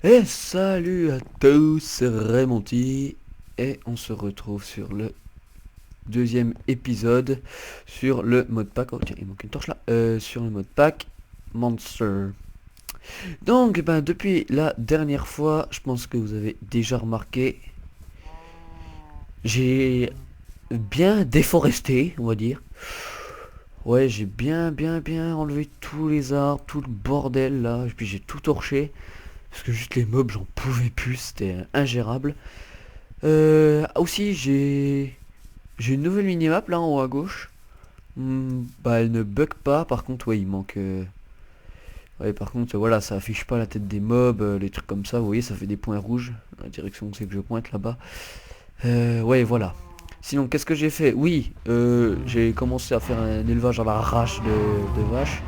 Et salut à tous, c'est Raymonty et on se retrouve sur le deuxième épisode sur le mode pack. Oh tiens, il manque une torche là. Sur le mode pack Monster. Donc ben depuis la dernière fois, je pense que vous avez déjà remarqué, j'ai bien déforesté, on va dire. Ouais, j'ai bien enlevé tous les arbres, tout le bordel là, et puis j'ai tout torché parce que juste les mobs j'en pouvais plus, c'était ingérable. Aussi j'ai une nouvelle minimap là en haut à gauche. Bah elle ne bug pas, par contre ouais il manque ouais par contre voilà ça affiche pas la tête des mobs, les trucs comme ça, vous voyez ça fait des points rouges, la direction où c'est que je pointe là-bas. Ouais voilà. Sinon qu'est-ce que j'ai fait? Oui, j'ai commencé à faire un élevage à l'arrache de vaches.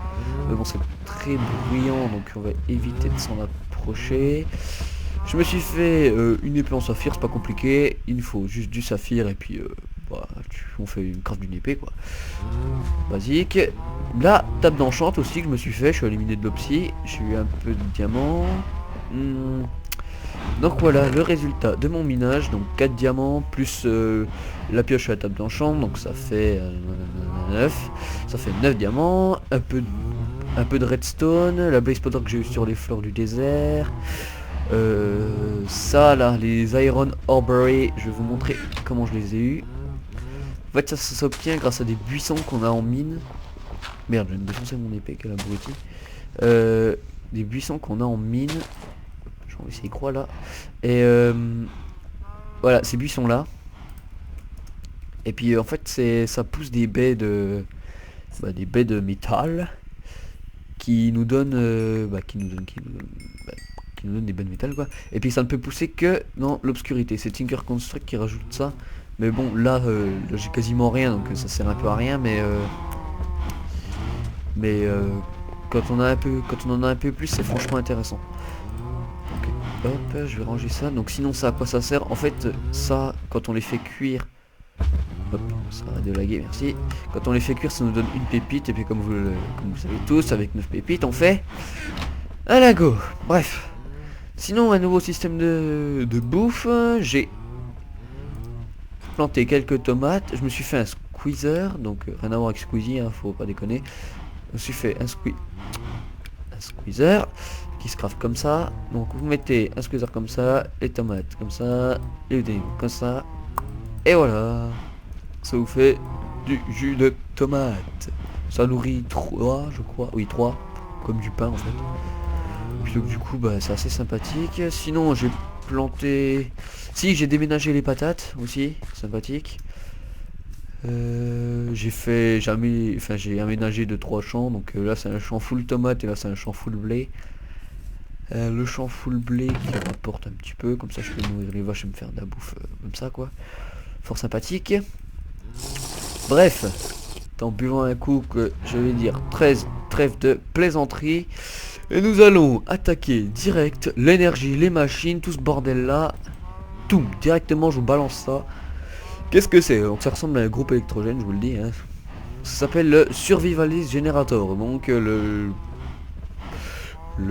Mais bon c'est très bruyant donc on va éviter de s'en approcher. Je me suis fait une épée en saphir, c'est pas compliqué, il me faut juste du saphir et puis bah, on fait une craft d'une épée quoi. Basique. La table d'enchant aussi que je me suis fait, je suis éliminé de l'opsie, j'ai eu un peu de diamants. Hmm. Donc voilà le résultat de mon minage, donc 4 diamants plus la pioche à la table d'enchant, donc ça fait 9. Ça fait 9 diamants, un peu de redstone, la blaze powder que j'ai eu sur les fleurs du désert. Ça là, les Iron Aubrey, je vais vous montrer comment je les ai eus. En fait ça s'obtient grâce à des buissons qu'on a en mine. Merde, je viens de défoncer mon épée, quel abruti. Des buissons qu'on a en mine. J'ai envie ces croix là. Et voilà, ces buissons là. Et puis en fait ça pousse des baies de. Bah, des baies de métal qui nous donnent. Qui nous donne des baies de métal quoi. Et puis ça ne peut pousser que dans l'obscurité. C'est Tinker Construct qui rajoute ça. Mais bon là, là, j'ai quasiment rien donc ça sert un peu à rien mais quand on a un peu quand on en a un peu plus c'est franchement intéressant. Donc hop je vais ranger ça. Donc sinon ça à quoi ça sert? En fait ça quand on les fait cuire. Hop, ça va délaguer, merci. Quand on les fait cuire ça nous donne une pépite. Et puis comme vous savez tous avec 9 pépites on fait un lago. Bref. Sinon un nouveau système de bouffe. J'ai planté quelques tomates. Je me suis fait un squeezer. Donc rien à voir avec squeezie hein, faut pas déconner. Je me suis fait un squeezer qui se craft comme ça. Donc vous mettez un squeezer comme ça, les tomates comme ça, les légumes comme ça. Et voilà. Ça vous fait du jus de tomate. Ça nourrit 3 je crois. Oui 3. Comme du pain en fait. Puis donc du coup bah c'est assez sympathique. Sinon j'ai planté. Si j'ai déménagé les patates aussi. Sympathique. J'ai aménagé de 3 champs, donc là c'est un champ full tomate et là c'est un champ full blé. Le champ full blé qui rapporte un petit peu, comme ça je peux nourrir les vaches et me faire de la bouffe comme ça quoi. Fort sympathique. Bref, en buvant un coup que je vais dire 13 trêve de plaisanterie. Et nous allons attaquer direct l'énergie, les machines, tout ce bordel là. Tout, directement je vous balance ça. Qu'est-ce que c'est? Donc ça ressemble à un groupe électrogène, je vous le dis hein. Ça s'appelle le Survivalist Generator, donc le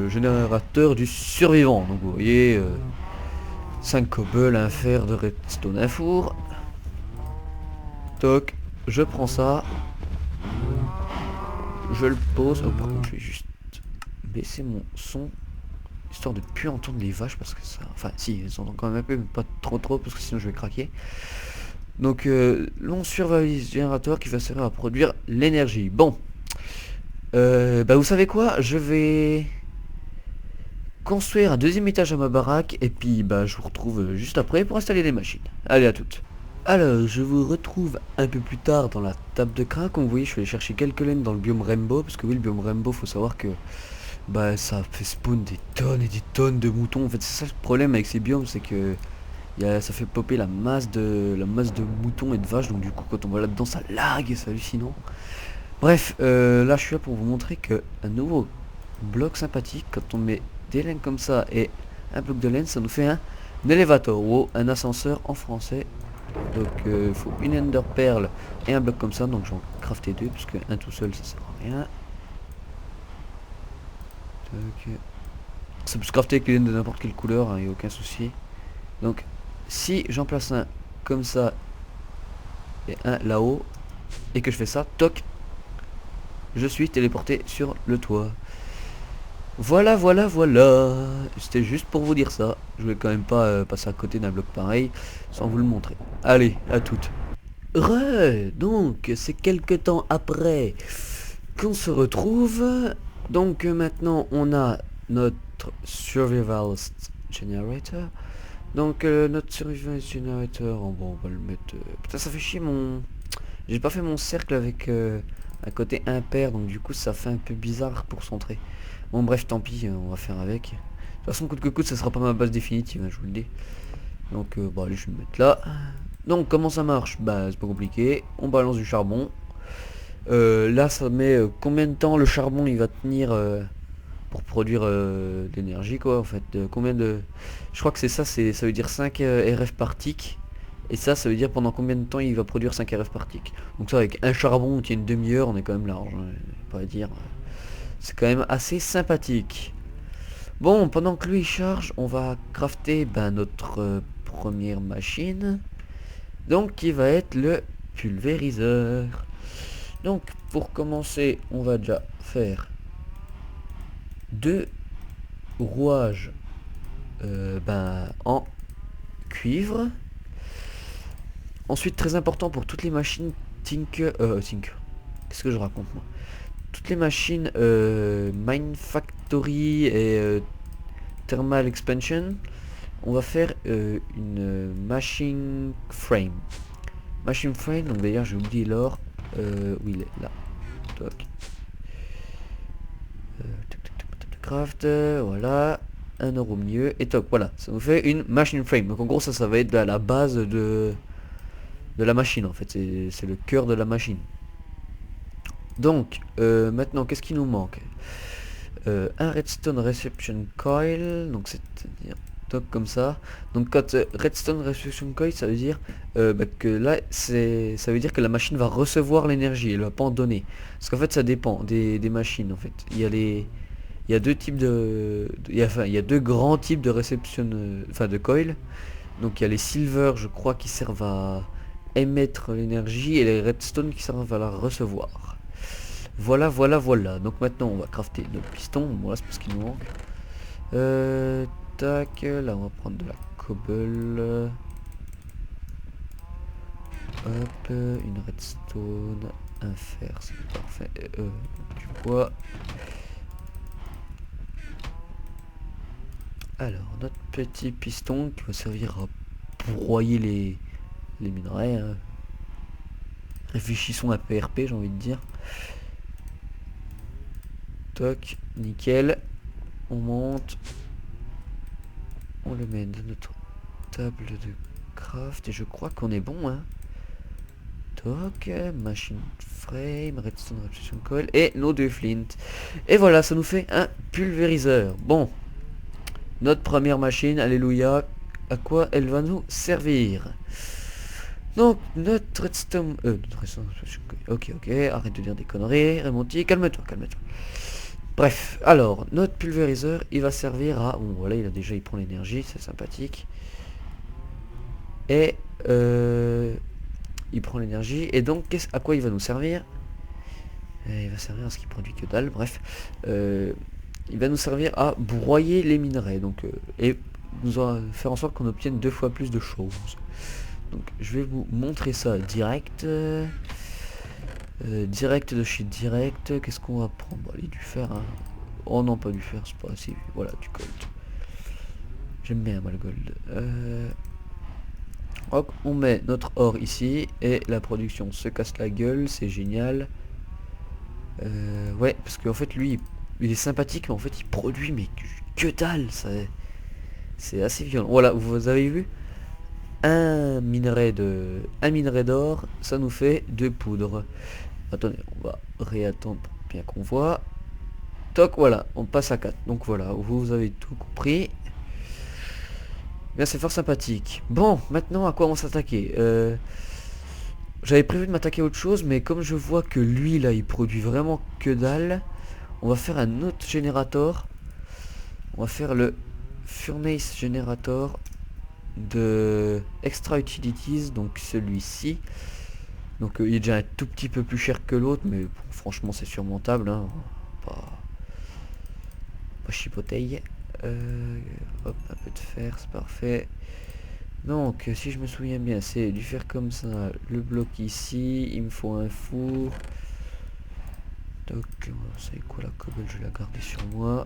générateur du survivant. Donc vous voyez, 5 cobbles, un fer de redstone, un four. Toc, je prends ça, je le pose. Oh, par contre, je vais juste baisser mon son, histoire de plus entendre les vaches, parce que ça... Enfin, si, elles entendent quand même un peu, mais pas trop parce que sinon je vais craquer. Donc, long Survivalist Generator qui va servir à produire l'énergie. Bon, bah vous savez quoi, je vais construire un deuxième étage à ma baraque et puis bah je vous retrouve juste après pour installer les machines. Allez à toutes. Alors je vous retrouve un peu plus tard dans la table de crack. Comme vous voyez je vais aller chercher quelques laines dans le biome Rainbow. Parce que oui le biome Rainbow faut savoir que bah ça fait spawn des tonnes et des tonnes de moutons. En fait c'est ça le problème avec ces biomes, c'est que ça fait popper la masse de moutons et de vaches. Donc du coup quand on va là dedans ça lag et c'est hallucinant. Bref, là je suis là pour vous montrer que un nouveau bloc sympathique, quand on met des laines comme ça et un bloc de laine, ça nous fait un elevator ou un ascenseur en français. Donc il faut une ender perle et un bloc comme ça, donc j'en crafter deux parce qu'un tout seul ça sert à rien. Donc, Ça peut se crafter avec les laines de n'importe quelle couleur, il n'y a aucun souci. Donc si j'en place un comme ça et un là-haut et que je fais ça, toc, je suis téléporté sur le toit. Voilà, voilà, voilà. C'était juste pour vous dire ça. Je voulais quand même pas passer à côté d'un bloc pareil sans vous le montrer. Allez, à toutes. Donc c'est quelques temps après qu'on se retrouve. Donc maintenant on a notre survival generator. Donc notre survival generator, bon, on va le mettre. Putain, ça fait chier mon. J'ai pas fait mon cercle avec un côté impair, donc du coup ça fait un peu bizarre pour centrer. Bon bref, tant pis, on va faire avec. De toute façon, coûte que coûte, ça sera pas ma base définitive, hein, je vous le dis. Donc bon, allez, je vais me mettre là. Donc comment ça marche? Bah c'est pas compliqué, on balance du charbon. Là ça met combien de temps le charbon il va tenir pour produire de l'énergie quoi en fait. Combien de... Je crois que c'est ça, ça veut dire 5 RF par tick. Et ça veut dire pendant combien de temps il va produire 5 RF par tick. Donc ça avec un charbon on tient une demi-heure, on est quand même large, hein, pas à dire. C'est quand même assez sympathique. Bon, pendant que lui il charge, on va crafter notre première machine. Donc qui va être le pulvériseur. Donc pour commencer, on va déjà faire 2 rouages en cuivre. Ensuite, très important pour toutes les machines Tinker. Qu'est-ce que je raconte moi? Toutes les machines Mine Factory et Thermal Expansion, on va faire une machine frame. Machine frame, donc d'ailleurs j'ai oublié l'or. Oui, il est là. Toc. Craft, voilà. 1 euro au milieu. Et toc, voilà. Ça nous fait une machine frame. Donc en gros ça va être la base de la machine en fait. C'est le cœur de la machine. Donc maintenant qu'est-ce qui nous manque? Un redstone reception coil, donc c'est-à-dire toc comme ça. Donc quand redstone reception coil, ça veut dire que là ça veut dire que la machine va recevoir l'énergie, elle va pas en donner. Parce qu'en fait ça dépend des machines en fait. Il y a deux types il y a deux grands types de réception, de coil. Donc il y a les silver, je crois, qui servent à émettre l'énergie et les redstone qui servent à la recevoir. Voilà, voilà, voilà. Donc maintenant on va crafter notre piston. Voilà, c'est parce qu'il nous manque. Tac, là on va prendre de la cobble. Hop, une redstone, un fer, c'est parfait. Du bois. Alors, notre petit piston qui va servir à broyer les minerais. Hein. Réfléchissons à PRP, j'ai envie de dire. Toc, nickel. On monte. On le met dans notre table de craft. Et je crois qu'on est bon. Hein. Toc, machine frame, redstone, reception coil. Et nos 2 flint. Et voilà, ça nous fait un pulvériseur. Bon. Notre première machine, alléluia. À quoi elle va nous servir? Donc, notre redstone... ok, arrête de dire des conneries. Remonti, calme-toi, calme-toi. Bref, alors, notre pulvériseur, il va servir à... Bon, voilà, il prend l'énergie, c'est sympathique. Et, il prend l'énergie. Et donc, à quoi il va nous servir? Il va servir à ce qu'il produit que dalle, bref. Il va nous servir à broyer les minerais. Donc, et nous faire en sorte qu'on obtienne 2 fois plus de choses. Donc, je vais vous montrer ça direct. Direct de chez direct. Qu'est-ce qu'on va prendre? Bon, allez, du fer. Hein. Oh non, pas du fer, c'est pas assez. Voilà, du gold. J'aime bien moi le gold. Hop, on met notre or ici et la production se casse la gueule, c'est génial. Ouais, parce qu'en fait lui, il est sympathique, mais en fait il produit mais que dalle, c'est assez violent. Voilà, vous avez vu, un minerai d'or, ça nous fait 2 poudres. Attendez, on va réattendre pour bien qu'on voit. Toc, voilà, on passe à 4. Donc voilà, vous avez tout compris. Bien, c'est fort sympathique. Bon, maintenant à quoi on s'attaquer? J'avais prévu de m'attaquer à autre chose, mais comme je vois que lui là il produit vraiment que dalle, on va faire un autre générateur. On va faire le Furnace Generator de Extra Utilities, donc celui-ci. Donc il est déjà un tout petit peu plus cher que l'autre, mais bon, franchement c'est surmontable, hein. Pas chipoteille. Hop, un peu de fer, c'est parfait. Donc si je me souviens bien, c'est du fer comme ça, le bloc ici, il me faut un four. Donc c'est quoi la cobble, je vais la garder sur moi.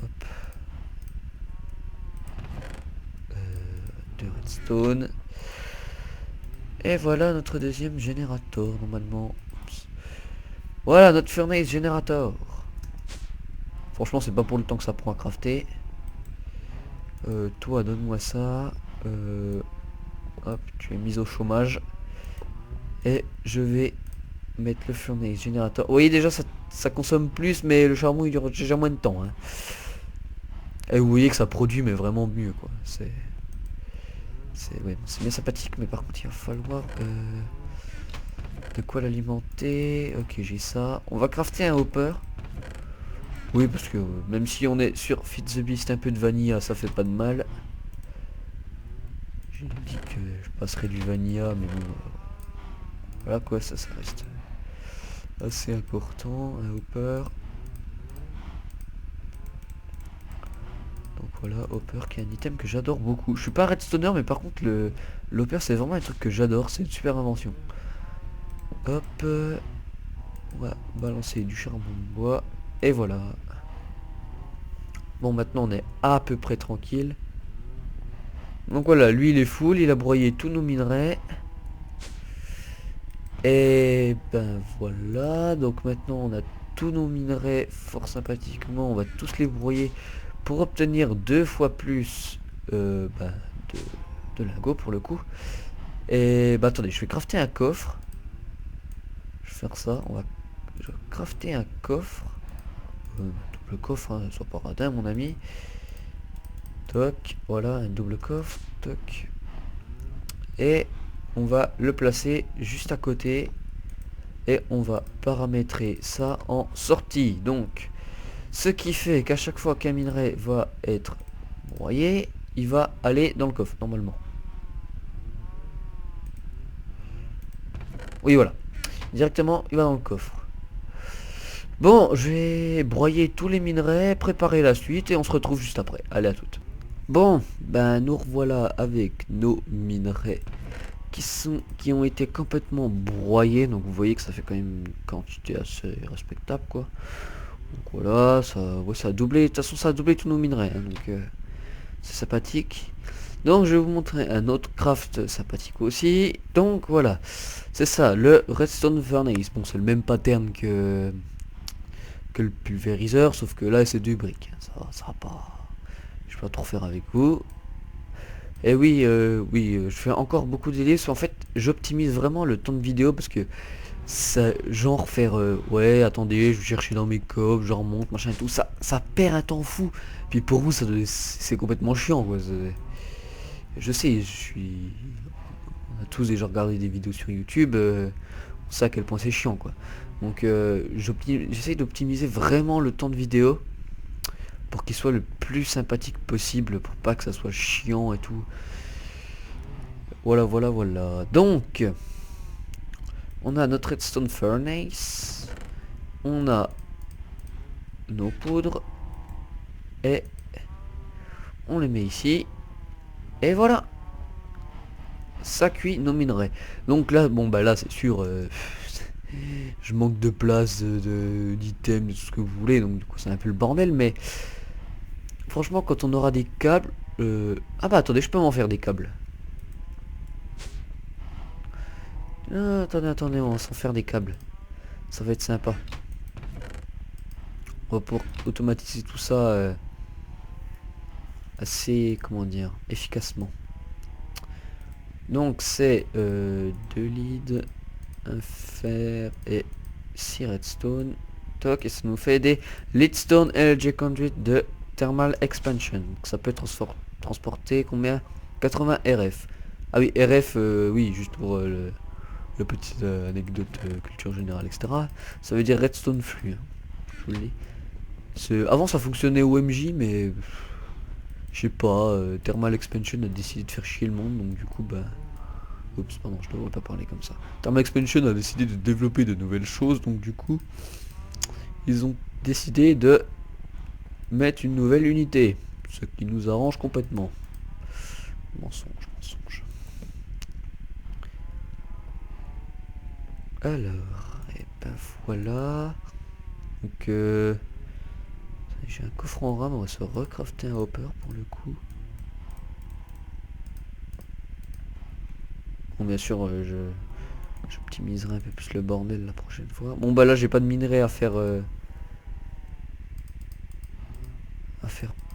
Hop. De redstone. Et voilà notre deuxième générateur normalement. Oups. Voilà notre furnace générateur. Franchement c'est pas pour le temps que ça prend à crafter. Toi donne-moi ça. Hop, tu es mise au chômage. Et je vais mettre le furnace générateur. Vous voyez déjà ça consomme plus, mais le charbon il dure déjà moins de temps, hein. Et vous voyez que ça produit mais vraiment mieux quoi. Ouais, c'est bien sympathique, mais par contre il va falloir de quoi l'alimenter. Ok, j'ai ça. On va crafter un hopper. Oui, parce que même si on est sur Feed the Beast, un peu de vanilla, ça fait pas de mal. J'ai dit que je passerai du vanilla, mais bon, voilà quoi, ça reste assez important. Un hopper. Donc voilà, hopper qui est un item que j'adore beaucoup. Je suis pas redstoner, mais par contre l'hopper c'est vraiment un truc que j'adore, c'est une super invention. Hop, on va balancer du charbon de bois. Et voilà. Bon, maintenant on est à peu près tranquille. Donc voilà, lui il est full, il a broyé tous nos minerais. Et ben voilà, donc maintenant on a tous nos minerais fort sympathiquement. On va tous les broyer pour obtenir 2 fois plus ben, de lingots pour le coup. Et bah attendez, je vais crafter un coffre. Je vais faire ça, je vais crafter un coffre. Double coffre, hein, sois pas radin mon ami. Toc, voilà un double coffre, toc. Et on va le placer juste à côté. Et on va paramétrer ça en sortie. Donc, ce qui fait qu'à chaque fois qu'un minerai va être broyé, il va aller dans le coffre, normalement. Oui, voilà. Directement, il va dans le coffre. Bon, je vais broyer tous les minerais, préparer la suite et on se retrouve juste après. Allez, à toutes. Bon, ben nous revoilà avec nos minerais qui ont été complètement broyés. Donc vous voyez que ça fait quand même une quantité assez respectable quoi. Donc voilà, ouais, ça a doublé. De toute façon ça a doublé tous nos minerais, hein, donc c'est sympathique. Donc je vais vous montrer un autre craft sympathique aussi. Donc voilà, c'est ça, le redstone furnace. Bon, c'est le même pattern que le pulvériseur, sauf que là c'est 2 briques. Ça va pas. Je vais pas trop faire avec vous. Et oui, je fais encore beaucoup d'idées. En fait, j'optimise vraiment le temps de vidéo parce que ça, genre faire ouais, attendez, je vais chercher dans mes coffres, je remonte, machin et tout. Ça perd un temps fou. Puis pour vous, c'est complètement chiant, quoi. Je sais, on a tous déjà regardé des vidéos sur YouTube. On sait à quel point c'est chiant, quoi. Donc, j'essaye d'optimiser vraiment le temps de vidéo pour qu'il soit le plus sympathique possible, pour pas que ça soit chiant et tout. Voilà. Donc, on a notre redstone furnace, on a nos poudres et on les met ici. Et voilà, ça cuit nos minerais. Donc là, bon bah là c'est sûr, je manque de place, d'items, de tout ce que vous voulez, donc du coup c'est un peu le bordel, mais franchement quand on aura des câbles, ah bah attendez, je peux m'en faire des câbles. Ah, attendez, on va s'en faire des câbles. Ça va être sympa. On va pouvoir automatiser tout ça assez, comment dire, efficacement. Donc c'est 2 leads, un fer et 6 redstone. Toc, et ça nous fait des leadstone energy conduit de thermal expansion. Donc ça peut transporter combien? 80 RF. Ah oui, RF, oui, juste pour le petite anecdote culture générale, etc. Ça veut dire redstone flux, hein, je vous le dis. Avant ça fonctionnait OMJ, mais je sais pas, Thermal Expansion a décidé de faire chier le monde, donc du coup bah... Oups, pardon, je devrais pas parler comme ça. Thermal Expansion a décidé de développer de nouvelles choses, donc du coup, ils ont décidé de mettre une nouvelle unité, ce qui nous arrange complètement. Mensonge, mensonge. Alors, et ben voilà. Donc j'ai un coffre en rame, on va se recrafter un hopper pour le coup. Bon bien sûr j'optimiserai un peu plus le bordel la prochaine fois. Bon bah là j'ai pas de minerai à faire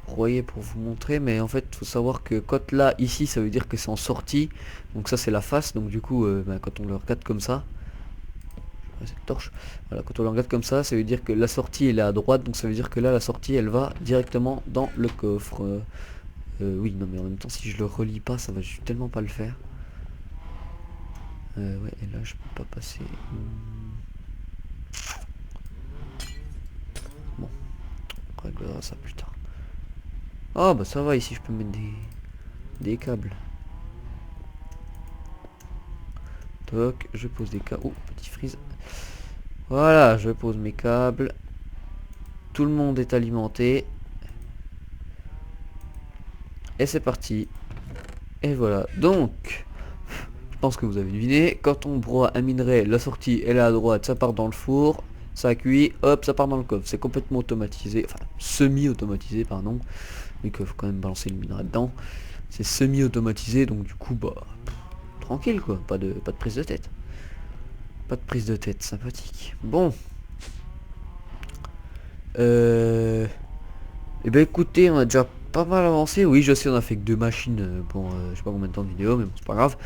broyer pour vous montrer, mais en fait faut savoir que quand là ici ça veut dire que c'est en sortie, donc ça c'est la face, donc du coup bah, quand on le regarde comme ça, cette torche, voilà, quand on le regarde comme ça veut dire que la sortie elle est à droite, donc ça veut dire que là la sortie elle va directement dans le coffre. Oui non mais en même temps si je le relis pas ça va tellement pas le faire. Ouais, et là je peux pas passer. Bon, on réglera ça plus tard. Oh bah ça va, ici je peux mettre des câbles. Toc, je pose des câbles. Oh, petit freeze. Voilà, je pose mes câbles. Tout le monde est alimenté. Et c'est parti. Et voilà, donc... Je pense que vous avez deviné, quand on broie un minerai, la sortie elle est à droite, ça part dans le four, ça cuit, hop, ça part dans le coffre. C'est complètement automatisé, enfin semi-automatisé, pardon, mais qu'il faut quand même balancer le minerai dedans. C'est semi-automatisé, donc du coup, bah, tranquille quoi, pas de prise de tête. Pas de prise de tête, sympathique. Bon. Et ben écoutez, on a déjà pas mal avancé. Oui, je sais, on a fait que 2 machines pour je sais pas combien de temps de vidéo, mais bon, c'est pas grave.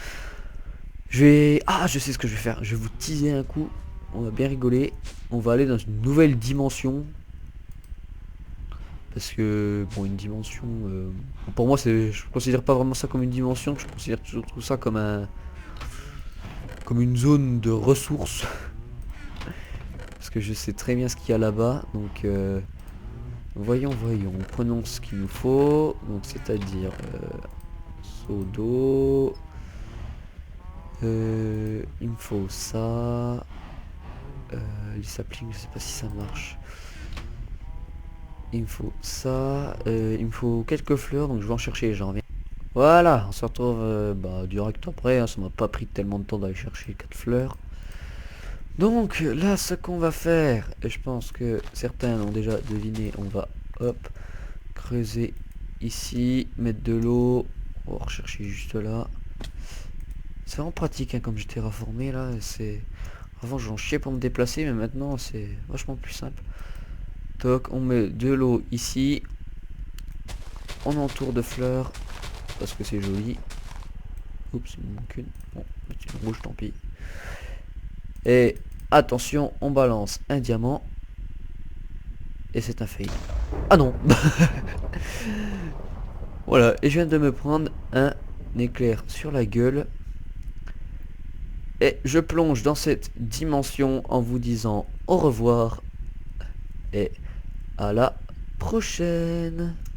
Je sais ce que je vais faire. Je vais vous teaser un coup. On va bien rigoler. On va aller dans une nouvelle dimension. Parce que, bon, une dimension... pour moi, je considère pas vraiment ça comme une dimension. Je considère surtout ça comme comme une zone de ressources. Parce que je sais très bien ce qu'il y a là-bas. Donc, voyons. Prenons ce qu'il nous faut. Donc, c'est-à-dire... seau d'eau... il me faut ça. Les saplings, je sais pas si ça marche. Il me faut ça. Il me faut quelques fleurs, donc je vais en chercher, j'en reviens. Voilà, on se retrouve direct après. Hein, ça m'a pas pris tellement de temps d'aller chercher 4 fleurs. Donc là, ce qu'on va faire, et je pense que certains l'ont déjà deviné, on va hop creuser ici, mettre de l'eau. On va rechercher juste là. C'est vraiment pratique hein, comme j'ai terraformé là. Avant j'en chiais pour me déplacer, mais maintenant c'est vachement plus simple. Toc, on met de l'eau ici. On entoure de fleurs parce que c'est joli. Oups, il me manque une. Bon, une rouge, tant pis. Et attention, on balance un diamant. Et c'est un fail. Ah non. Voilà, et je viens de me prendre un éclair sur la gueule. Et je plonge dans cette dimension en vous disant au revoir. Et à la prochaine.